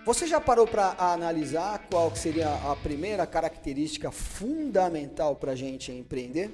Você já parou para analisar qual que seria a primeira característica fundamental para a gente empreender?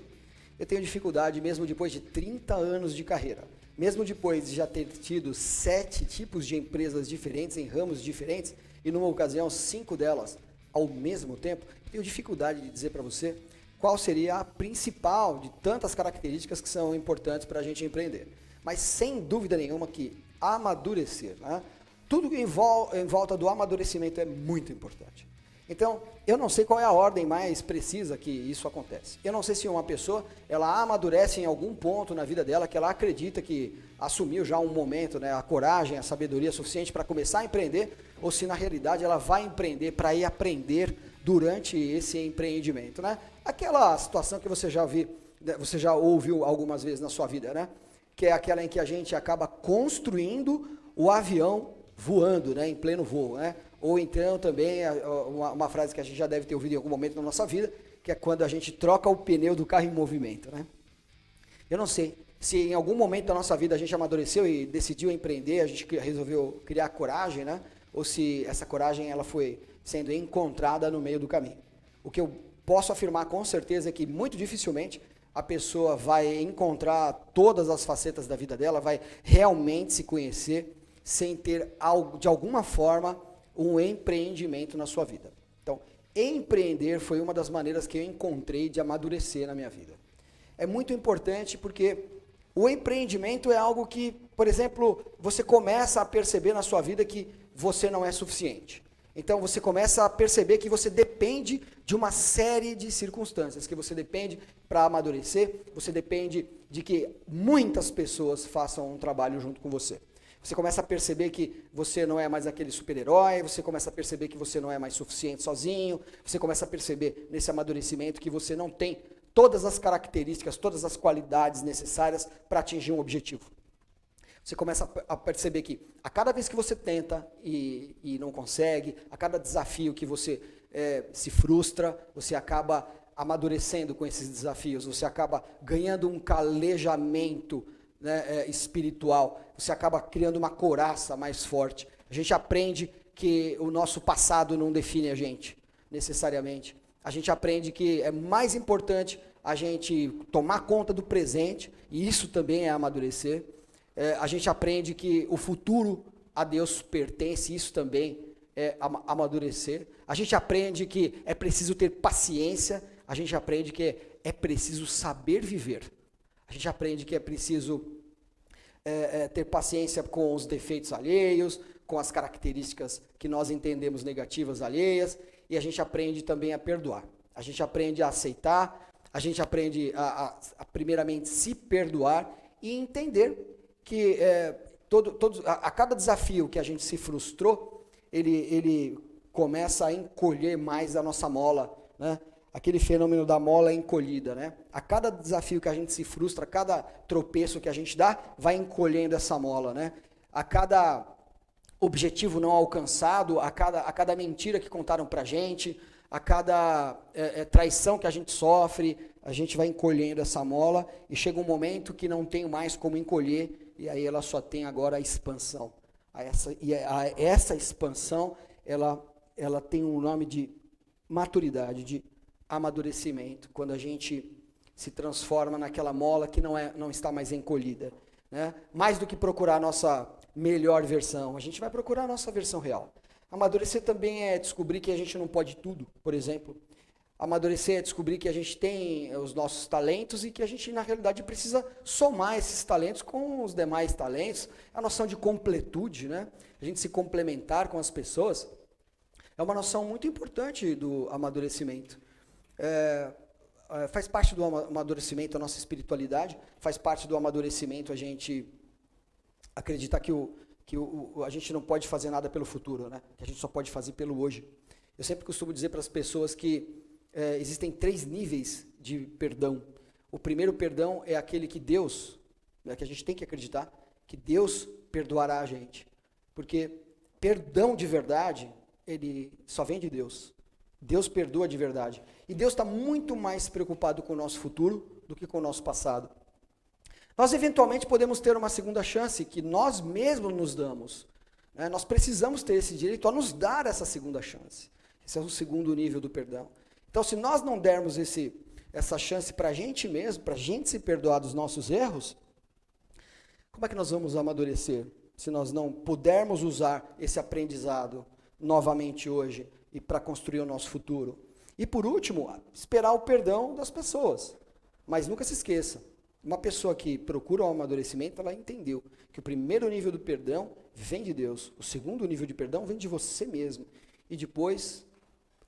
Eu tenho dificuldade, mesmo depois de 30 anos de carreira, mesmo depois de já ter tido 7 tipos de empresas diferentes, em ramos diferentes, e numa ocasião 5 delas ao mesmo tempo, eu tenho dificuldade de dizer para você qual seria a principal de tantas características que são importantes para a gente empreender. Mas sem dúvida nenhuma que amadurecer, né? Tudo em volta do amadurecimento é muito importante. Então, eu não sei qual é a ordem mais precisa que isso acontece. Eu não sei se uma pessoa, ela amadurece em algum ponto na vida dela, que ela acredita que assumiu já um momento, né, a coragem, a sabedoria suficiente para começar a empreender, ou se na realidade ela vai empreender para ir aprender durante esse empreendimento, né? Aquela situação que você já ouviu algumas vezes na sua vida, né? Que é aquela em que a gente acaba construindo o avião voando, né, em pleno voo, né? Ou então também uma frase que a gente já deve ter ouvido em algum momento na nossa vida, que é quando a gente troca o pneu do carro em movimento, né? Eu não sei se em algum momento da nossa vida a gente amadureceu e decidiu empreender, a gente resolveu criar coragem, né? Ou se essa coragem ela foi sendo encontrada no meio do caminho. O que eu posso afirmar com certeza é que muito dificilmente a pessoa vai encontrar todas as facetas da vida dela, vai realmente se conhecer sem ter, de alguma forma, um empreendimento na sua vida. Então, empreender foi uma das maneiras que eu encontrei de amadurecer na minha vida. É muito importante porque o empreendimento é algo que, por exemplo, você começa a perceber na sua vida que você não é suficiente. Então, você começa a perceber que você depende de uma série de circunstâncias, que você depende para amadurecer, você depende de que muitas pessoas façam um trabalho junto com você. Você começa a perceber que você não é mais aquele super-herói, você começa a perceber que você não é mais suficiente sozinho, você começa a perceber nesse amadurecimento que você não tem todas as características, todas as qualidades necessárias para atingir um objetivo. Você começa a perceber que a cada vez que você tenta e não consegue, a cada desafio que você se frustra, você acaba amadurecendo com esses desafios, você acaba ganhando um calejamento, né, espiritual, você acaba criando uma couraça mais forte. A gente aprende que o nosso passado não define a gente, necessariamente. A gente aprende que é mais importante a gente tomar conta do presente, e isso também é amadurecer. A gente aprende que o futuro a Deus pertence, isso também é amadurecer. A gente aprende que é preciso ter paciência, a gente aprende que é preciso saber viver. A gente aprende que é preciso ter paciência com os defeitos alheios, com as características que nós entendemos negativas alheias, e a gente aprende também a perdoar. A gente aprende a aceitar, a gente aprende a primeiramente se perdoar e entender que a cada desafio que a gente se frustrou, ele começa a encolher mais a nossa mola, né? Aquele fenômeno da mola encolhida, né? A cada desafio que a gente se frustra, a cada tropeço que a gente dá, vai encolhendo essa mola, né? A cada objetivo não alcançado, a cada mentira que contaram pra gente, a cada traição que a gente sofre, a gente vai encolhendo essa mola e chega um momento que não tem mais como encolher e aí ela só tem agora a expansão. Essa expansão, ela tem um nome de maturidade, de amadurecimento, quando a gente se transforma naquela mola que não está mais encolhida, né? Mais do que procurar a nossa melhor versão, a gente vai procurar a nossa versão real. Amadurecer também é descobrir que a gente não pode tudo, por exemplo. Amadurecer é descobrir que a gente tem os nossos talentos e que a gente, na realidade, precisa somar esses talentos com os demais talentos. A noção de completude, né? A gente se complementar com as pessoas, é uma noção muito importante do amadurecimento. Faz parte do amadurecimento a nossa espiritualidade, faz parte do amadurecimento a gente acreditar que a gente não pode fazer nada pelo futuro, né? Que a gente só pode fazer pelo hoje. Eu sempre costumo dizer para as pessoas que existem 3 níveis de perdão. O primeiro perdão é aquele que Deus, né, que a gente tem que acreditar, que Deus perdoará a gente. Porque perdão de verdade, ele só vem de Deus. Deus perdoa de verdade. E Deus está muito mais preocupado com o nosso futuro do que com o nosso passado. Nós eventualmente podemos ter uma segunda chance que nós mesmos nos damos. Nós precisamos ter esse direito a nos dar essa segunda chance. Esse é o segundo nível do perdão. Então, se nós não dermos essa chance para a gente mesmo, para a gente se perdoar dos nossos erros, como é que nós vamos amadurecer? Se nós não pudermos usar esse aprendizado novamente hoje e para construir o nosso futuro. E por último, esperar o perdão das pessoas. Mas nunca se esqueça, uma pessoa que procura o amadurecimento, ela entendeu que o primeiro nível do perdão vem de Deus, o segundo nível de perdão vem de você mesmo. E depois,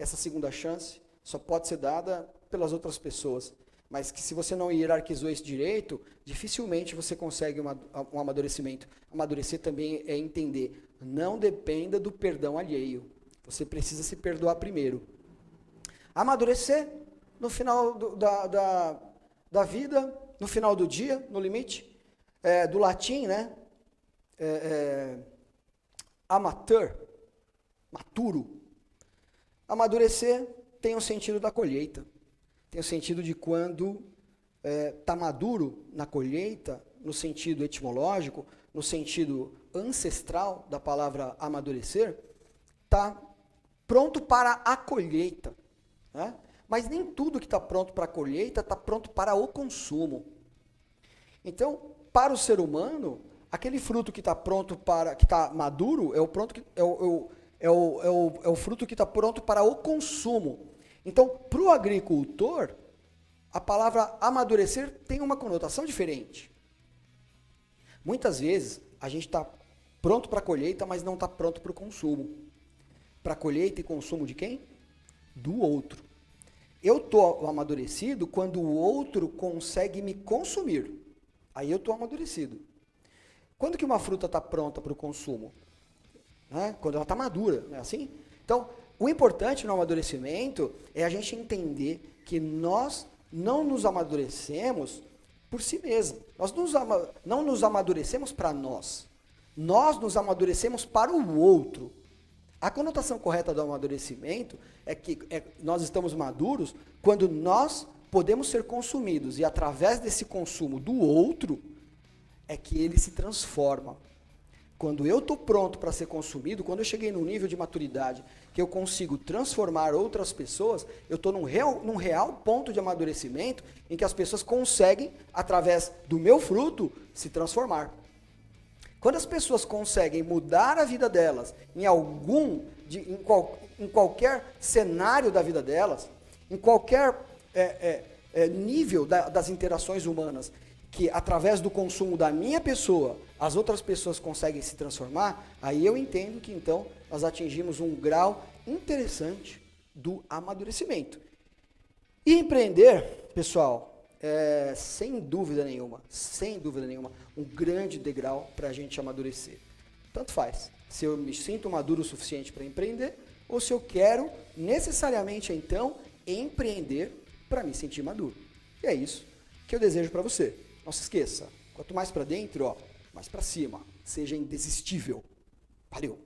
essa segunda chance só pode ser dada pelas outras pessoas. Mas que se você não hierarquizou esse direito, dificilmente você consegue um amadurecimento. Amadurecer também é entender, não dependa do perdão alheio. Você precisa se perdoar primeiro. Amadurecer no final da vida, no final do dia, no limite, do latim, né? Amateur, maturo. Amadurecer tem o sentido da colheita. Tem o sentido de quando está maduro na colheita, no sentido etimológico, no sentido ancestral da palavra amadurecer, está pronto para a colheita. Né? Mas nem tudo que está pronto para a colheita está pronto para o consumo. Então, para o ser humano, aquele fruto que está pronto para, que está maduro, é o fruto que está pronto para o consumo. Então, para o agricultor, a palavra amadurecer tem uma conotação diferente. Muitas vezes, a gente está pronto para a colheita, mas não está pronto para o consumo. Para a colheita e consumo de quem? Do outro. Eu estou amadurecido quando o outro consegue me consumir. Aí eu estou amadurecido. Quando que uma fruta está pronta para o consumo? Quando ela está madura, não é assim? Então, o importante no amadurecimento é a gente entender que nós não nos amadurecemos por si mesmo. Nós não nos amadurecemos para nós. Nós nos amadurecemos para o outro. A conotação correta do amadurecimento é que nós estamos maduros quando nós podemos ser consumidos. E através desse consumo do outro, é que ele se transforma. Quando eu estou pronto para ser consumido, quando eu cheguei num nível de maturidade que eu consigo transformar outras pessoas, eu estou num real ponto de amadurecimento em que as pessoas conseguem, através do meu fruto, se transformar. Quando as pessoas conseguem mudar a vida delas em qualquer cenário da vida delas, em qualquer nível das interações humanas, que através do consumo da minha pessoa, as outras pessoas conseguem se transformar, aí eu entendo que então nós atingimos um grau interessante do amadurecimento. E empreender, pessoal, sem dúvida nenhuma, um grande degrau para a gente amadurecer. Tanto faz, se eu me sinto maduro o suficiente para empreender, ou se eu quero necessariamente então empreender para me sentir maduro. E é isso que eu desejo para você. Não se esqueça, quanto mais para dentro, mais para cima. Seja indesistível. Valeu!